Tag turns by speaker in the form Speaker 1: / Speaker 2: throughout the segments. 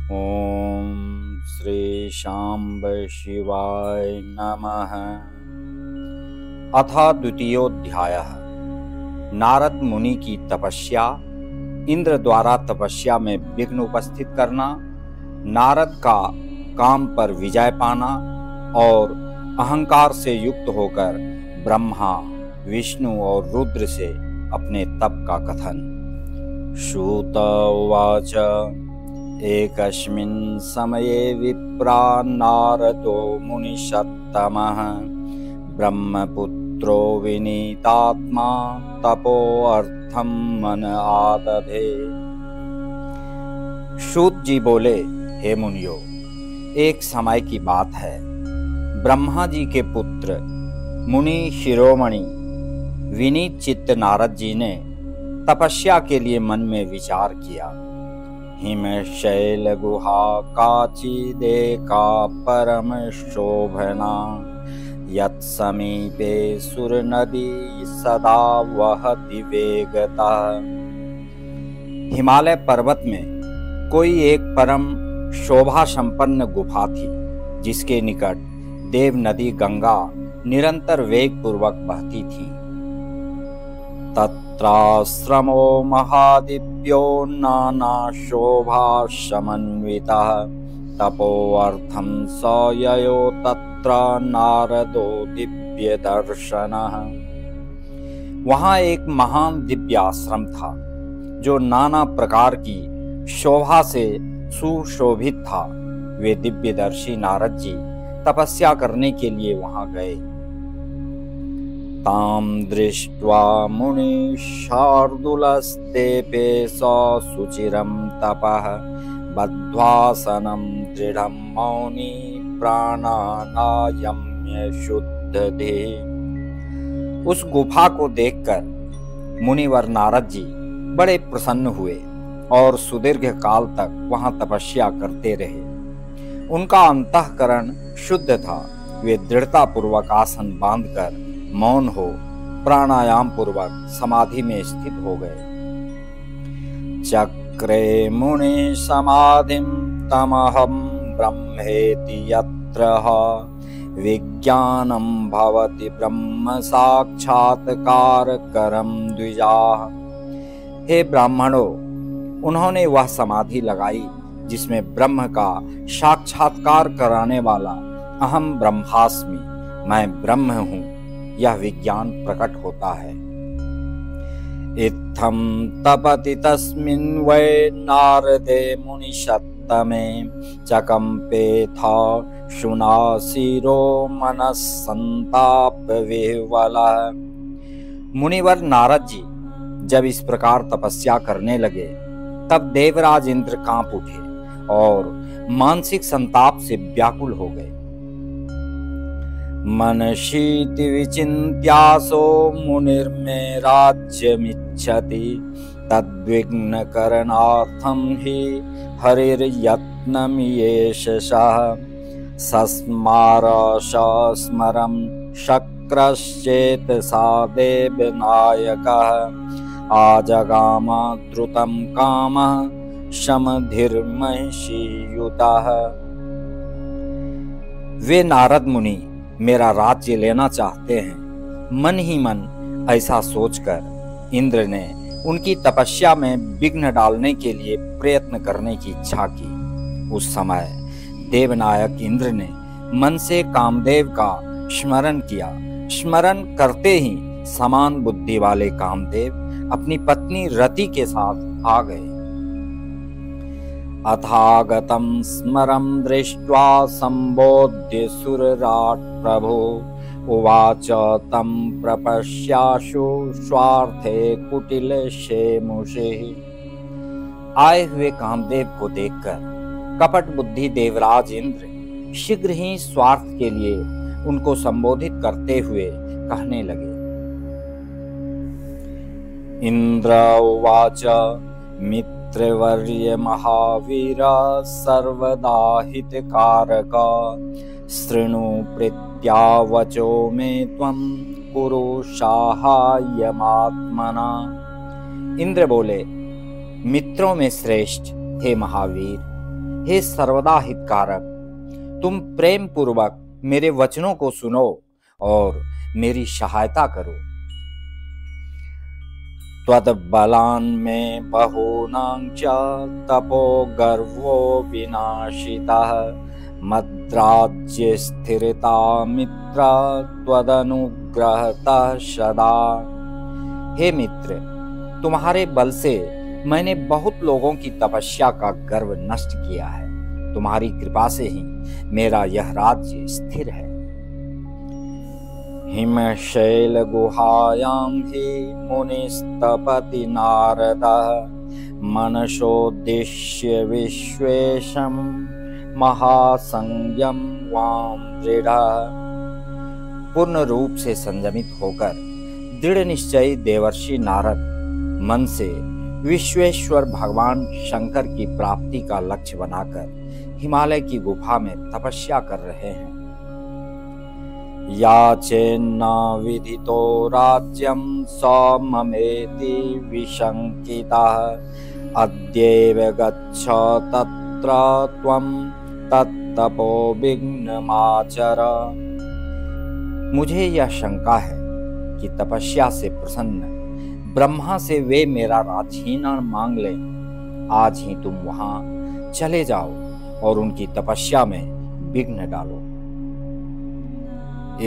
Speaker 1: ओम श्री शांब शिवाय नमः। अथ द्वितीयोऽध्यायः। नारद मुनि की तपस्या, इंद्र द्वारा तपस्या में विघ्न उपस्थित करना, नारद का काम पर विजय पाना और अहंकार से युक्त होकर ब्रह्मा, विष्णु और रुद्र से अपने तप का कथन। श्रुत उवाच एकस्मिन् समये विप्रा नारदो मुनिषत्तमः ब्रह्मपुत्रो विनीतात्मा तपोर्थं मन आदधे। सूत जी बोले, हे मुनियो, एक समय की बात है। ब्रह्मा जी के पुत्र मुनि शिरोमणि विनीत चित्त नारद जी ने तपस्या के लिए मन में विचार किया। हिमशैल गुहा काचिदेका परम शोभना यत्समीपे सुर नदी सदा वहति वेगता। हिमालय पर्वत में कोई एक परम शोभा संपन्न गुफा थी, जिसके निकट देव नदी गंगा निरंतर वेग पूर्वक बहती थी। तत्राश्रमो महादिव्यो नाना शोभा समन्वितः तपोर्थं स ययो तत्र नारदो दिव्य दर्शनः। वहां एक महान दिव्य आश्रम था, जो नाना प्रकार की शोभा से सुशोभित था। वे दिव्यदर्शी नारद जी तपस्या करने के लिए वहां गए। ताम दृष्ट्वा मुनि शार्दूलस्तेपे सुचिरं तपः बद्ध्वासनं दृढ़ं मौनी प्राणानायम्य शुद्धधीः। उस गुफा को देखकर मुनिवर नारद जी बड़े प्रसन्न हुए और सुदीर्घ काल तक वहां तपस्या करते रहे। उनका अंतःकरण शुद्ध था। वे दृढ़ता पूर्वक आसन बांधकर मौन हो प्राणायाम पूर्वक समाधि में स्थित हो गए। चक्रे मुनि समाधिं तमहं ब्रह्मेति यत्र विज्ञानं भवति ब्रह्म साक्षात्कार करम द्विजाः। हे ब्राह्मणों, उन्होंने वह समाधि लगाई जिसमें ब्रह्म का साक्षात्कार कराने वाला अहम ब्रह्मास्मि, मैं ब्रह्म हूँ, यह विज्ञान प्रकट होता है। इत्थं तपति तस्मिन् वै नारदे मुनिषत्तमे चकम्पेथा शुनासिरो मनः संताप विह्वलः। मुनिवर नारद जी जब इस प्रकार तपस्या करने लगे, तब देवराज इंद्र कांप उठे और मानसिक संताप से व्याकुल हो गए। मनशीति विचिन्त्यासो मुनिर्मे राज्यमिच्छति तद्विघ्न करणार्थं हि हरिर्यत्नमियेषः सस्मार स्मरं शक्रश्चेतसा देवनायकः आजगाम द्रुतं कामः समधिर्महिषीयुतः। वे नारद मुनि मेरा राज्य लेना चाहते हैं। मन ही मन ऐसा सोचकर इंद्र ने उनकी तपस्या में विघ्न डालने के लिए प्रयत्न करने की इच्छा की। उस समय देवनायक इंद्र ने मन से कामदेव का स्मरण किया। स्मरण करते ही समान बुद्धि वाले कामदेव अपनी पत्नी रति के साथ आ गए। अथागतं स्मरं दृष्ट्वा संबोध्य सुरराट प्रभो उवाच तं प्रपश्याशु स्वार्थे कुटिल शेमुषे। आए हुए कामदेव को देखकर कपट बुद्धि देवराज इंद्र शीघ्र ही स्वार्थ के लिए उनको संबोधित करते हुए कहने लगे। इंद्र उवाच मित्रवर्य महावीर सर्वदा हितकारक शृणु प्रीत्या वचो मे त्वं कुरु साहाय्यमात्मना। इंद्र बोले, मित्रों में श्रेष्ठ हे महावीर, हे सर्वदा हितकारक, तुम प्रेम पूर्वक मेरे वचनों को सुनो और मेरी सहायता करो। त्वद्बलान् मे बहूनां च तपो गर्वो विनाशितः मद्राज्ये स्थिरता मित्र त्वदनुग्रहतः सदा। हे मित्र, तुम्हारे बल से मैंने बहुत लोगों की तपस्या का गर्व नष्ट किया है। तुम्हारी कृपा से ही मेरा यह राज्य स्थिर है। हिमशैल गुहायां हि मुनिस्तपति नारदः मनसोद्दिश्य विश्वेशं महासंयम वां दृढ़। पूर्ण रूप से संयमित होकर दृढ़ निश्चयी देवर्षि नारद मन से विश्वेश्वर भगवान शंकर की प्राप्ति का लक्ष्य बनाकर हिमालय की गुफा में तपस्या कर रहे हैं। याचेन्ना विदितो राज्यं स ममेति विशंकितः अद्यैव गच्छ तत्र त्वं तत्तपो विघ्नमाचर। मुझे यह शंका है कि तपस्या से प्रसन्न ब्रह्मा से वे मेरा राज्य मांग लें। आज ही तुम वहां चले जाओ और उनकी तपस्या में विघ्न डालो।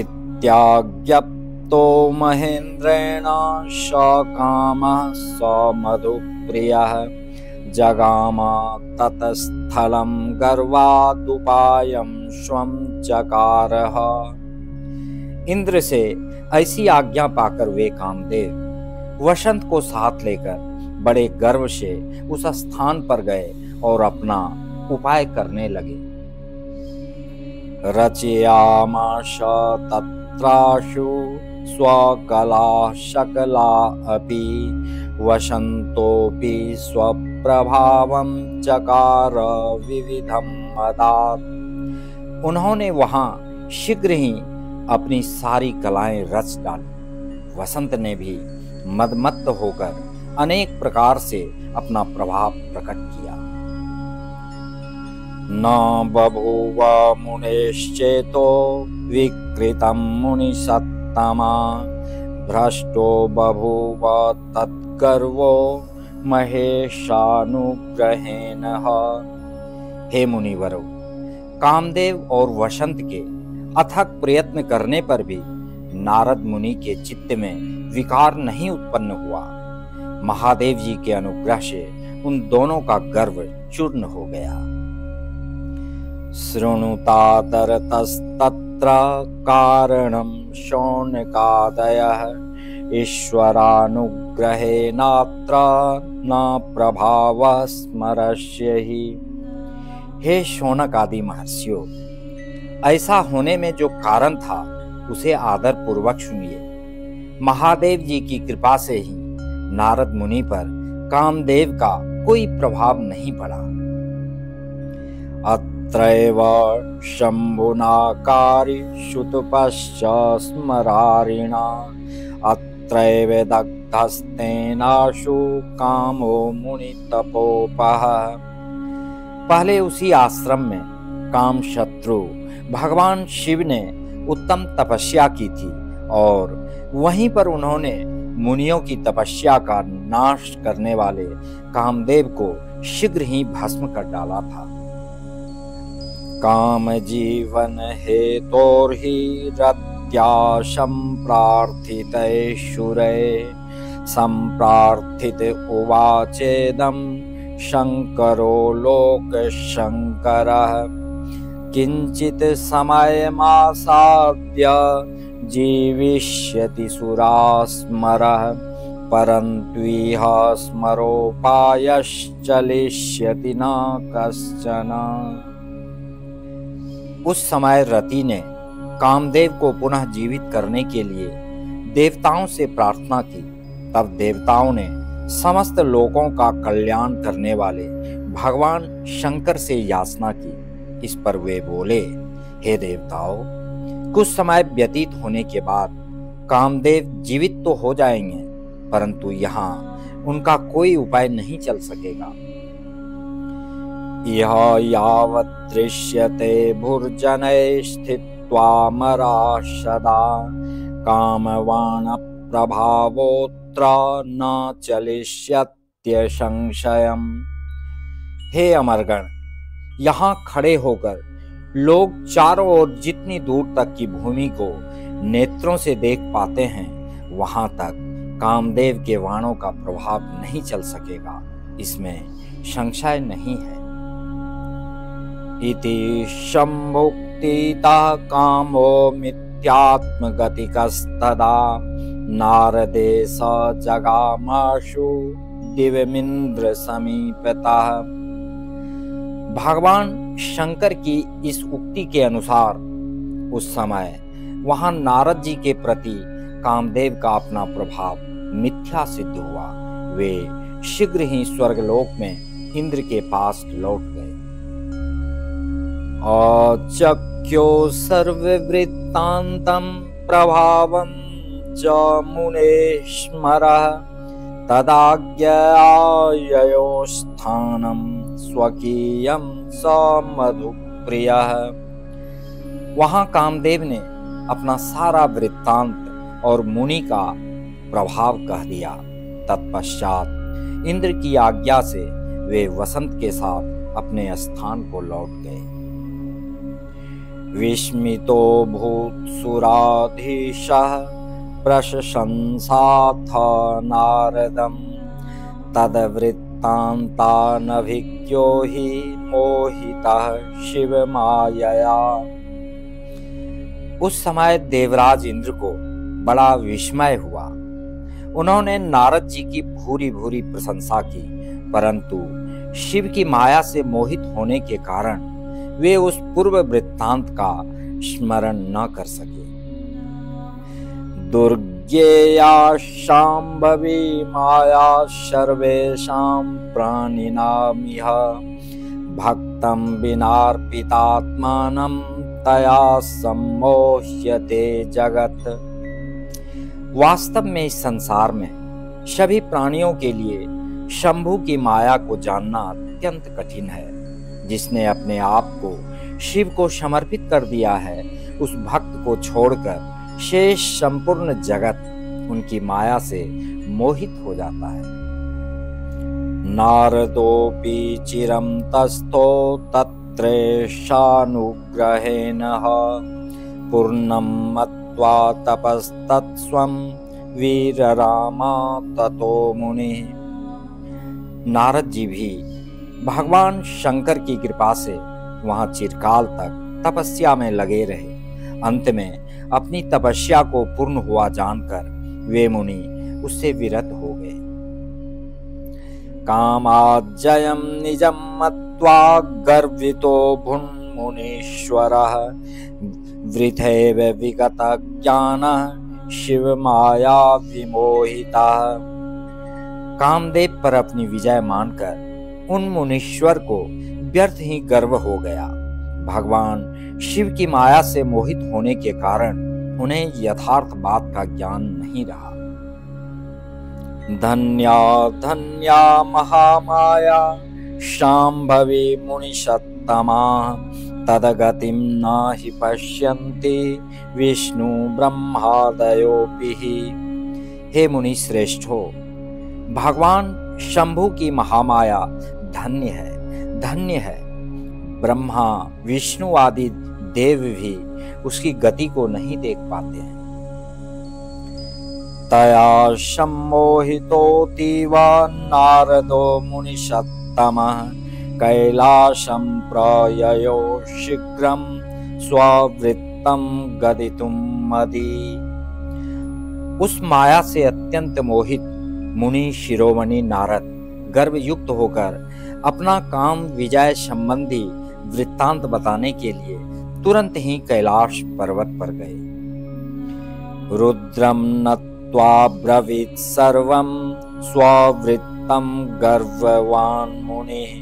Speaker 1: इत्याज्ञप्तो महेन्द्रेण सकामः स मधुप्रियः जगाम ततस्थलं गर्वादुपायं स्वं चकारः। इंद्र से ऐसी आज्ञा पाकर वे कामदेव वसंत को साथ लेकर बड़े गर्व से उस स्थान पर गए और अपना उपाय करने लगे। रचयामाश तत्राशु स्वकला शकला अपि वसंतोपि स्वप्रभावं चकार विविधं मदात्। उन्होंने वहां शीघ्र ही अपनी सारी कलाएं रच डाली। वसंत ने भी मदमत्त होकर अनेक प्रकार से अपना प्रभाव प्रकट किया। न बभूव मुनेश्चेतो विकृतं मुनिसत्तमा भ्रष्टो बभूव तद्गर्वो महेशानुग्रहेण। हे मुनिवरों, कामदेव और वसंत के अथक प्रयत्न करने पर भी नारद मुनि के चित्त में विकार नहीं उत्पन्न हुआ। महादेव जी के अनुग्रह से उन दोनों का गर्व चूर्ण हो गया। शृणुतातरतस्तत्र कारणं शौनकादयः ईश्वरानुग्रहेणात्र न प्रभावः स्मरस्य हि। हे शौनक आदि महर्षियों, ऐसा होने में जो कारण था उसे आदर पूर्वक सुनिए। महादेव जी की कृपा से ही नारद मुनि पर कामदेव का कोई प्रभाव नहीं पड़ा। अत्रैव शंभुनाकारी शुतपश्च स्मरारिणा अत्रैव दग्धस्तेनाशु कामो मुनि तपोपः। पहले उसी आश्रम में काम शत्रु भगवान शिव ने उत्तम तपस्या की थी और वहीं पर उन्होंने मुनियों की तपस्या का नाश करने वाले कामदेव को शीघ्र ही भस्म कर डाला था। काम जीवन हेतोर्हि रत्या संप्रार्थिते शुरे संप्रार्थित उवाचेदं शंकरो लोक शंकरः किंचित समयमासाद्य जीविष्यति सुरास्मरः परंत्विह स्मरोपायश्चलिष्यति न कश्चन। उस समय रति ने कामदेव को पुनः जीवित करने के लिए देवताओं से प्रार्थना की। तब देवताओं ने समस्त लोगों का कल्याण करने वाले भगवान शंकर से याचना की। इस पर वे बोले, हे देवताओं, कुछ समय व्यतीत होने के बाद कामदेव जीवित तो हो जाएंगे, परंतु यहाँ उनका कोई उपाय नहीं चल सकेगा। इह यावत् दृश्यते भुर्जनैः स्थित्वामरा सदा कामवान् प्रभावोऽत्र न चलिष्यत्य संशयम्। हे अमरगण, यहाँ खड़े होकर लोग चारों ओर जितनी दूर तक की भूमि को नेत्रों से देख पाते हैं, वहां तक कामदेव के वाणों का प्रभाव नहीं चल सकेगा, इसमें संशय नहीं है। इति शंभुक्तितः कामो मिथ्यात्मगतिकस्तदा नारदे स जगामाशु दिव्यमिंद्र समीपतः। भगवान शंकर की इस उक्ति के अनुसार उस समय वहां नारद जी के प्रति कामदेव का अपना प्रभाव मिथ्या सिद्ध हुआ। वे शीघ्र ही स्वर्गलोक में इंद्र के पास लौट गए। अचक्यो सर्ववृत्तान्तं प्रभावं च मुनेश्वरः तदाज्ञाययो स्थानं स्वकीयं स मधुप्रियः। वहां कामदेव ने अपना सारा वृत्तांत और मुनि का प्रभाव कह दिया। तत्पश्चात इंद्र की आज्ञा से वे वसंत के साथ अपने स्थान को लौट गए। विस्मितो भूत्सुराधीशः प्रशंसाथ नारदं तद्वृत्तान्तानभिज्ञो हि मोहितः शिवमायया। उस समय देवराज इंद्र को बड़ा विस्मय हुआ। उन्होंने नारद जी की भूरी भूरी प्रशंसा की, परंतु शिव की माया से मोहित होने के कारण वे उस पूर्व वृत्तांत का स्मरण न कर सके। दुर्ज्ञेया शांभवी माया सर्वेषां प्राणिनामिह भक्तं विनार्पितात्मानं तया सम्मोह्यते जगत। वास्तव में इस संसार में सभी प्राणियों के लिए शंभु की माया को जानना अत्यंत कठिन है। जिसने अपने आप को शिव को समर्पित कर दिया है, उस भक्त को छोड़कर शेष संपूर्ण जगत उनकी माया से मोहित हो जाता है। नारदोपि चिरं तस्थो तत्रेशानुग्रहेण पूर्णं मत्वा तपस्तत्स्वं वीररामा ततो मुनिः। नारद जी भी भगवान शंकर की कृपा से वहां चिरकाल तक तपस्या में लगे रहे। अंत में अपनी तपस्या को पूर्ण हुआ जानकर वे मुनि उससे विरत हो गए। कामाज्जयं निजं मत्वा गर्वितो भुन्मुनीश्वरः वृथैव विगतज्ञानः शिवमाया विमोहितः। कामदेव पर अपनी विजय मानकर उन मुनीश्वर को व्यर्थ ही गर्व हो गया। भगवान शिव की माया से मोहित होने के कारण उन्हें यथार्थ बात का ज्ञान नहीं रहा। धन्या धन्या महामाया शांभवी मुनिषत्तमा तदगतिं नाहि पश्यन्ति विष्णु ब्रह्मादयोपि। हे मुनि श्रेष्ठो, भगवान शंभु की महामाया धन्य है, धन्य है। ब्रह्मा विष्णु आदि देव भी उसकी गति को नहीं देख पाते हैं। तया सम्मोहितोऽतीव नारदो मुनिषत्तमः कैलासं प्रययो शीघ्रं स्ववृत्तं गदितुं मदी। उस माया से अत्यंत मोहित मुनि शिरोमणि नारद गर्वयुक्त होकर अपना काम विजय संबंधी वृत्तांत बताने के लिए तुरंत ही कैलाश पर्वत पर गए। रुद्रम नत्वा ब्रवीत् सर्वं स्ववृत्तं गर्ववान् मुनिः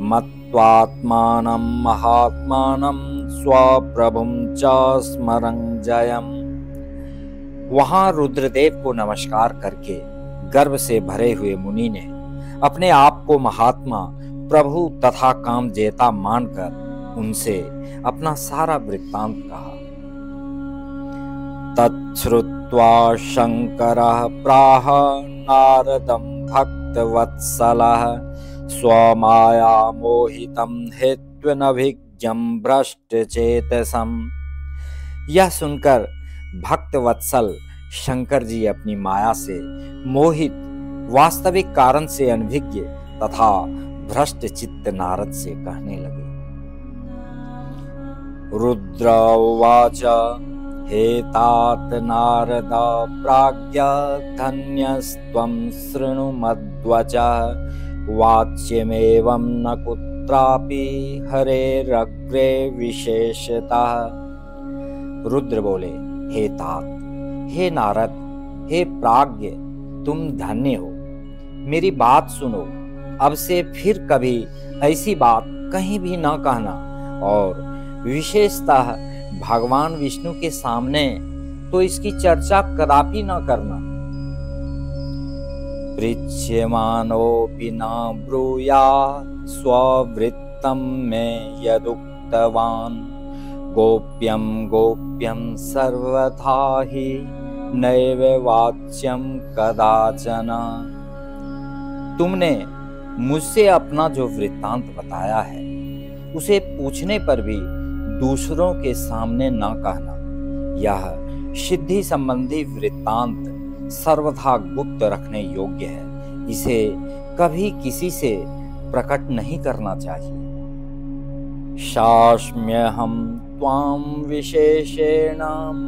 Speaker 1: मत्वात्मानं महात्मानं स्वप्रभुं च स्मरं जयम्। वहां रुद्रदेव को नमस्कार करके गर्व से भरे हुए मुनि ने अपने आप को महात्मा प्रभु तथा कामजेता मानकर उनसे अपना सारा वृत्तांत कहा। तच्छ्रुत्वा शंकरः प्राह नारदं भक्तवत्सलः स्वमाया मोहितं हित्वनभिज्ञं भ्रष्टचेतसम्। यह सुनकर भक्तवत्सल शंकर जी अपनी माया से मोहित वास्तविक कारण से अनभिज्ञ तथा भ्रष्ट चित्त नारद से कहने लगे। रुद्र उवाच हेतात नारद प्राज्ञ धन्यस्त्वं शृणु मद्वचः वाच्यमेवं न कुत्रापि हरेरग्रे विशेषतः। रुद्र बोले, हे तात, हे नारद, हे प्राज्ञ, तुम धन्य हो। मेरी बात सुनो, अब से फिर कभी ऐसी बात कहीं भी न कहना और विशेषतः भगवान विष्णु के सामने तो इसकी चर्चा कदापि न करना। पृच्छ्यमानोऽपि न ब्रूयात् स्ववृत्तं मे यदुक्तवान् गोप्यं गोप्यं सर्वथा हि नैव वाच्यं कदाचन। तुमने मुझसे अपना जो वृत्तांत बताया है उसे पूछने पर भी दूसरों के सामने न कहना। यह सिद्धि संबंधी वृत्तांत सर्वथा गुप्त रखने योग्य है, इसे कभी किसी से प्रकट नहीं करना चाहिए। शास्म्यहं त्वां विशेषेण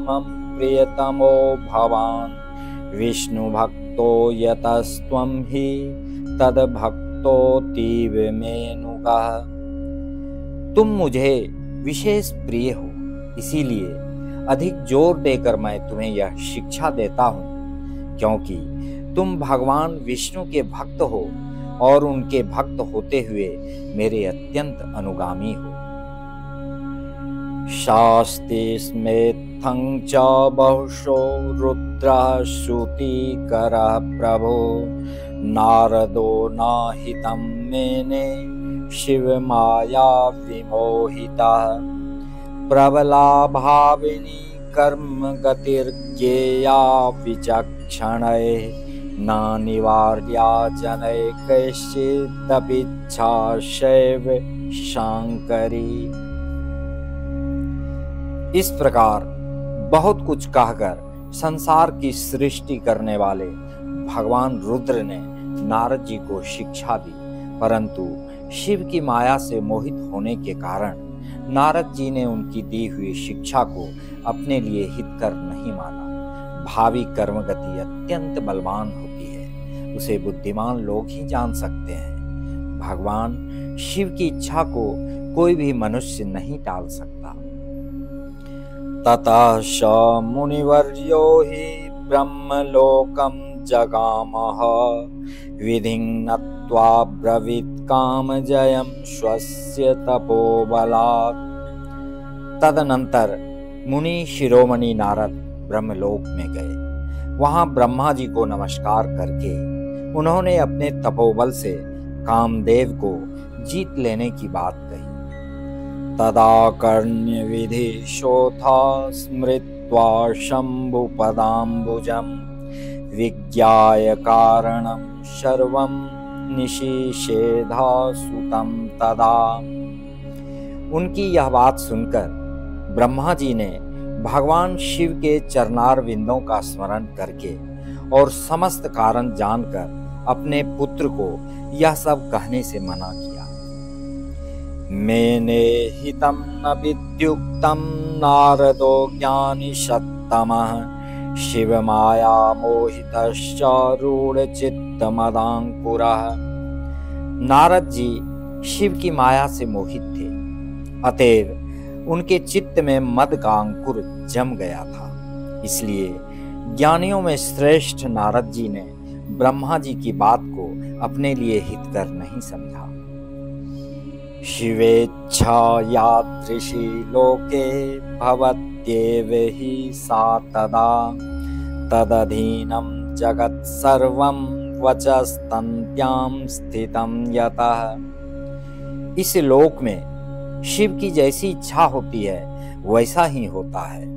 Speaker 1: मम प्रियतमो भवान् विष्णु भक्तो यतस्त्वं हि तद्भक्तोऽतीव मेनुगः। तुम मुझे विशेष प्रिय हो, इसीलिए अधिक जोर देकर मैं तुम्हें यह शिक्षा देता हूँ, क्योंकि तुम भगवान विष्णु के भक्त हो और उनके भक्त होते हुए मेरे अत्यंत अनुगामी हो। शास्तिस्मेत्थं च बहुशो रुद्रः श्रुतिकरः प्रभो नारदो नाहितं मेने शिवमाया विमोहितः प्रबला भाविनी कर्म गतिर्ज्ञेया विचक्षणैः न निवार्या जनैः कैश्चिदपीच्छा शैव शांकरी। इस प्रकार बहुत कुछ कहकर संसार की सृष्टि करने वाले भगवान रुद्र ने नारद जी को शिक्षा दी, परंतु शिव की माया से मोहित होने के कारण नारद जी ने उनकी दी हुई शिक्षा को अपने लिए हितकर नहीं माना। भावी कर्मगति अत्यंत बलवान होती है, उसे बुद्धिमान लोग ही जान सकते हैं। भगवान शिव की इच्छा को कोई भी मनुष्य नहीं टाल सकता। ततः स मुनिवर्यो हि ब्रह्मलोकं जगामः विधिं नत्वा ब्रवीत् कामजयं स्वस्य तपोबलात्। तदनंतर मुनि शिरोमणि नारद ब्रह्मलोक में गए। वहां ब्रह्मा जी को नमस्कार करके उन्होंने अपने तपोबल से कामदेव को जीत लेने की बात कही। तदाकर्ण्य विधिशोथा स्मृत्वा शंभुपदाम्बुजं विज्ञाय कारणं सर्वं निशिषेधा सुतं तदा। उनकी यह बात सुनकर ब्रह्मा जी ने भगवान शिव के चरणार विंदों का स्मरण करके और समस्त कारण जानकर अपने पुत्र को यह सब कहने से मना किया। मेने हितं न विद्युक्तं नारदो ज्ञानी सत्तमः शिवमाया मोहितश्चारूढ़ चित्तमदांकुरः। नारद जी शिव की माया से मोहित थे, अतएव उनके चित्त में मद का अंकुर जम गया था। इसलिए ज्ञानियों में श्रेष्ठ नारद जी ने ब्रह्मा जी की बात को अपने लिए हितकर नहीं समझा। शिवेच्छा यादृशी लोके भवत्येव हि सा तदा तदधीनं जगत् सर्वं वचस्तन्त्यां स्थितं यतः। इस लोक में शिव की जैसी इच्छा होती है वैसा ही होता है।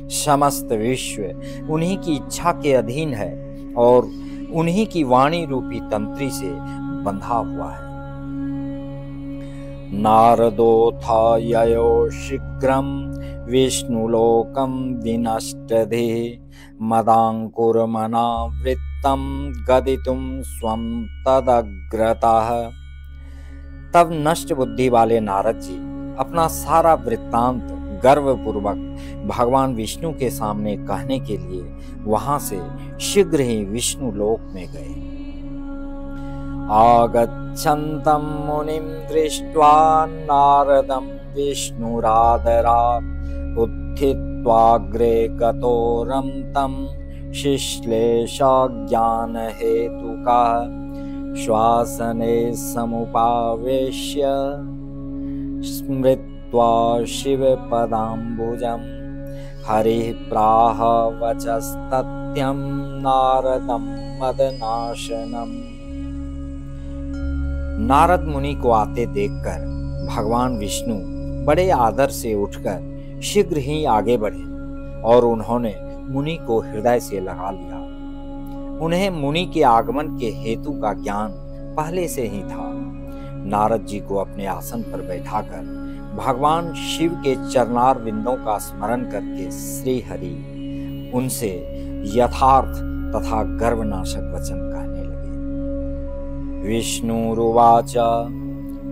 Speaker 1: समस्त विश्व उन्हीं की इच्छा के अधीन है और उन्हीं की वाणी रूपी तंत्री से बंधा हुआ है। नारदोऽथ ययो शीघ्रं विष्णुलोकं विनष्टधे मदांकुरमनावृत्तं गदितुं स्वं तदग्रतः। तब नष्ट बुद्धि वाले नारद जी अपना सारा वृत्तांत गर्वपूर्वक भगवान विष्णु के सामने कहने के लिए वहां से शीघ्र ही विष्णु लोक में गए। आगच्छन्तं मुनिं दृष्ट्वा नारदं विष्णुरादरात् उत्थित्वाग्रे गतोरं तं शिश्लेषज्ञानहेतुकः श्वासने समुपावेश्य स्मृत्वा शिवपदाम्बुजं हरिः प्राह वचस्तथ्यं नारदं मदनाशनम्। नारद मुनि को आते देखकर भगवान विष्णु बड़े आदर से उठकर शीघ्र ही आगे बढ़े और उन्होंने मुनि को हृदय से लगा लिया। उन्हें मुनि के आगमन के हेतु का ज्ञान पहले से ही था। नारद जी को अपने आसन पर बैठाकर भगवान शिव के चरणार विंदों का स्मरण करके श्री हरि उनसे यथार्थ तथा गर्वनाशक वचन कहने लगे। विष्णुरुवाच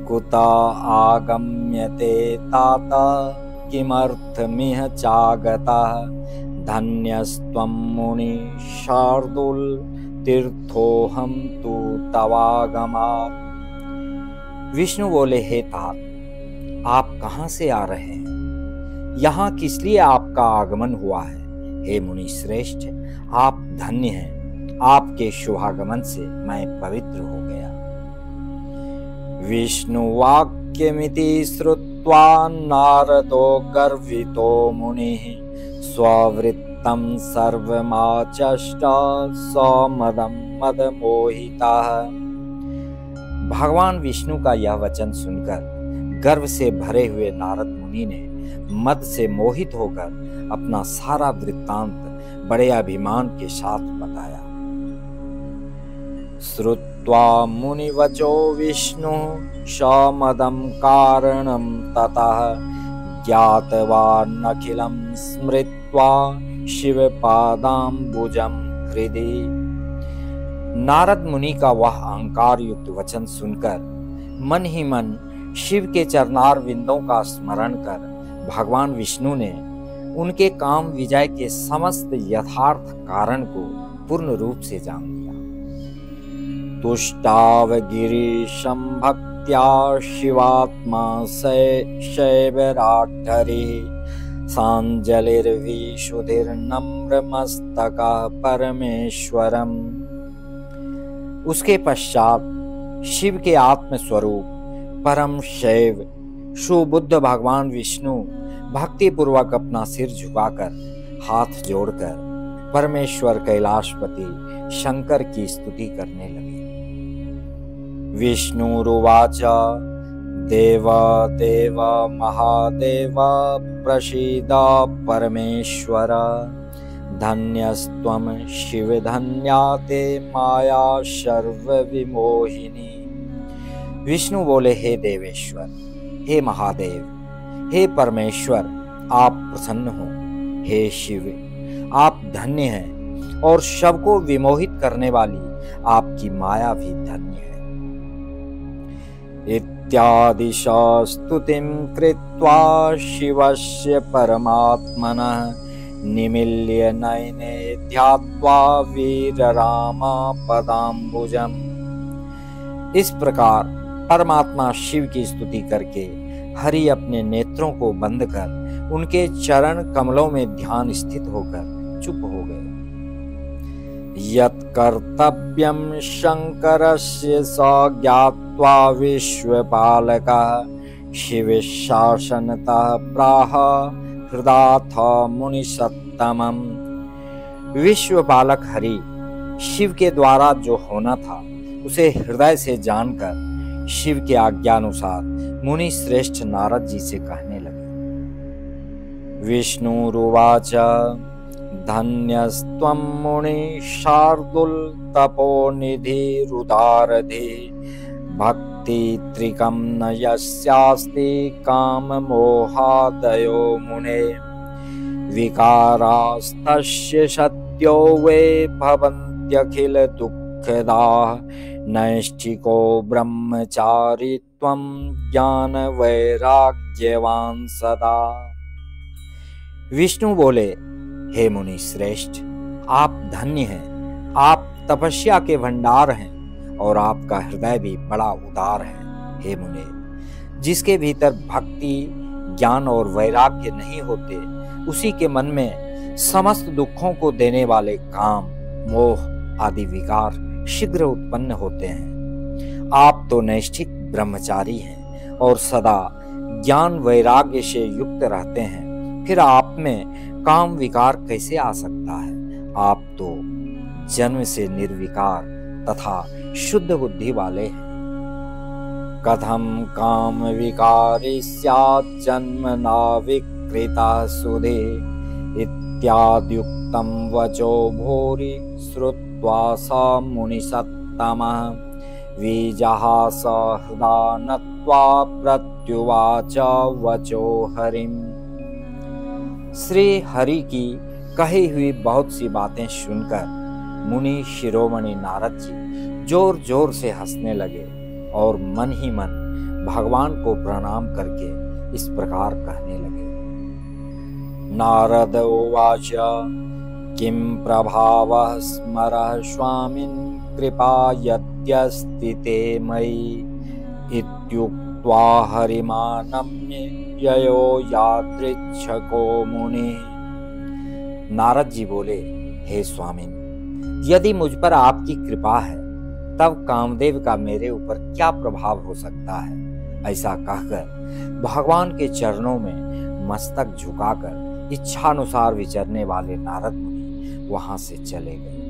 Speaker 1: कुत आगम्यते तात किमर्थमिह चागतः धन्यस्त्वं मुनि शार्दूल तीर्थोऽहं तु तवागमात्। विष्णु बोले, हे तात, आप कहाँ से आ रहे हैं? यहाँ किस लिए आपका आगमन हुआ है? हे मुनि श्रेष्ठ, आप धन्य हैं। आपके शुभागमन से मैं पवित्र हो गया। विष्णु वाक्यमिति श्रुत्वा नारदो गर्वितो मुनिः स्ववृत्तं सर्वमाचष्ट सौमदं मदमोहितः। भगवान विष्णु का यह वचन सुनकर गर्व से भरे हुए नारद मुनि ने मद से मोहित होकर अपना सारा वृत्तांत बड़े अभिमान के साथ बताया। श्रुत्वा मुनिवचो विष्णु सौमदं कारणं ततः ज्ञातवान् अखिलं स्मृत्वा शिवपादाम्बुजं हृदि। नारद मुनि का वह अहंकार युक्त वचन सुनकर मन ही मन शिव के चरणार विंदों का स्मरण कर भगवान विष्णु ने उनके काम विजय के समस्त यथार्थ कारण को पूर्ण रूप से जान लिया। तुष्टाव गिरीशं भक्त्या शिवात्मा शैवराट्टरि सांजलिर्विशुधिर्नम्रमस्तकः परमेश्वरम्। उसके पश्चात शिव के आत्मस्वरूप परम शैव सुबुद्ध भगवान विष्णु भक्ति पूर्वक अपना सिर झुकाकर हाथ जोड़कर परमेश्वर कैलाशपति शंकर की स्तुति करने लगे। विष्णुरुवाच देव देव महादेव प्रसीद परमेश्वर धन्यस्त्वं शिव धन्या ते माया सर्वविमोहिनी। विष्णु बोले, हे देवेश्वर, हे महादेव, हे परमेश्वर, आप प्रसन्न हो। हे शिव, आप धन्य हैं और सबको विमोहित करने वाली आपकी माया भी धन्य है। इत्यादि स्तुतिं कृत्वा शिवस्य परमात्मनः निमील्य नयने ध्यात्वा वीररामा पदाम्बुजम्। इस प्रकार परमात्मा शिव की स्तुति करके हरि अपने नेत्रों को बंद कर उनके चरण कमलों में ध्यान स्थित होकर चुप हो गए। यत् कर्तव्यं शंकरस्य स ज्ञात्वा विश्वपालकः शिवशासनतः प्राह हृदाथ मुनिसत्तमम्। विश्वपालक हरि शिव के द्वारा जो होना था उसे हृदय से जानकर शिव के आज्ञानुसार मुनि श्रेष्ठ नारद जी से कहने लगे, विष्णुरुवाच धन्यस्त्वं मुनि शार्दूल तपोनिधिरुदारधे भक्ति त्रिकं न यस्यास्ति काममोहादयो मुने विकारास्तस्य सत्यो वे भवन्त्यखिल दुःखदा नैष्ठिको ब्रह्मचारी त्वं ज्ञान वैराग्यवान सदा। विष्णु बोले, हे मुनि श्रेष्ठ, आप धन्य हैं, आप तपस्या के भंडार हैं और आपका हृदय भी बड़ा उदार है। हे मुने, जिसके भीतर भक्ति, ज्ञान और वैराग्य नहीं होते, उसी के मन में समस्त दुखों को देने वाले काम, मोह आदि विकार शीघ्र उत्पन्न होते हैं। आप तो नैष्ठिक ब्रह्मचारी हैं और सदा ज्ञान वैराग्य से युक्त रहते हैं, फिर आप में काम विकार कैसे आ सकता है? आप तो जन्म से निर्विकार तथा शुद्ध बुद्धि वाले हैं। कथम काम विकारी स्यात् जन्मना विकृता सुधे इत्याद्युक्तं वचो भूरि श्रुत्वा स मुनिसत्तमः विजहास हृदा नत्वा प्रत्युवाच वचो हरिम्। श्री हरि की कही हुई बहुत सी बातें सुनकर मुनि शिरोमणि नारद जी जोर जोर से हंसने लगे और मन ही मन भगवान को प्रणाम करके इस प्रकार कहने लगे। नारद उवाच किं प्रभावः स्मरः स्वामिन् कृपा यद्यस्ति ते मयि इत्युक्त्वा हरिमानम्य ययो यादृच्छको मुनि। नारद जी बोले, हे स्वामिन, यदि मुझ पर आपकी कृपा है तब कामदेव का मेरे ऊपर क्या प्रभाव हो सकता है? ऐसा कहकर भगवान के चरणों में मस्तक झुकाकर इच्छानुसार विचरने वाले नारद मुनि वहां से चले गए।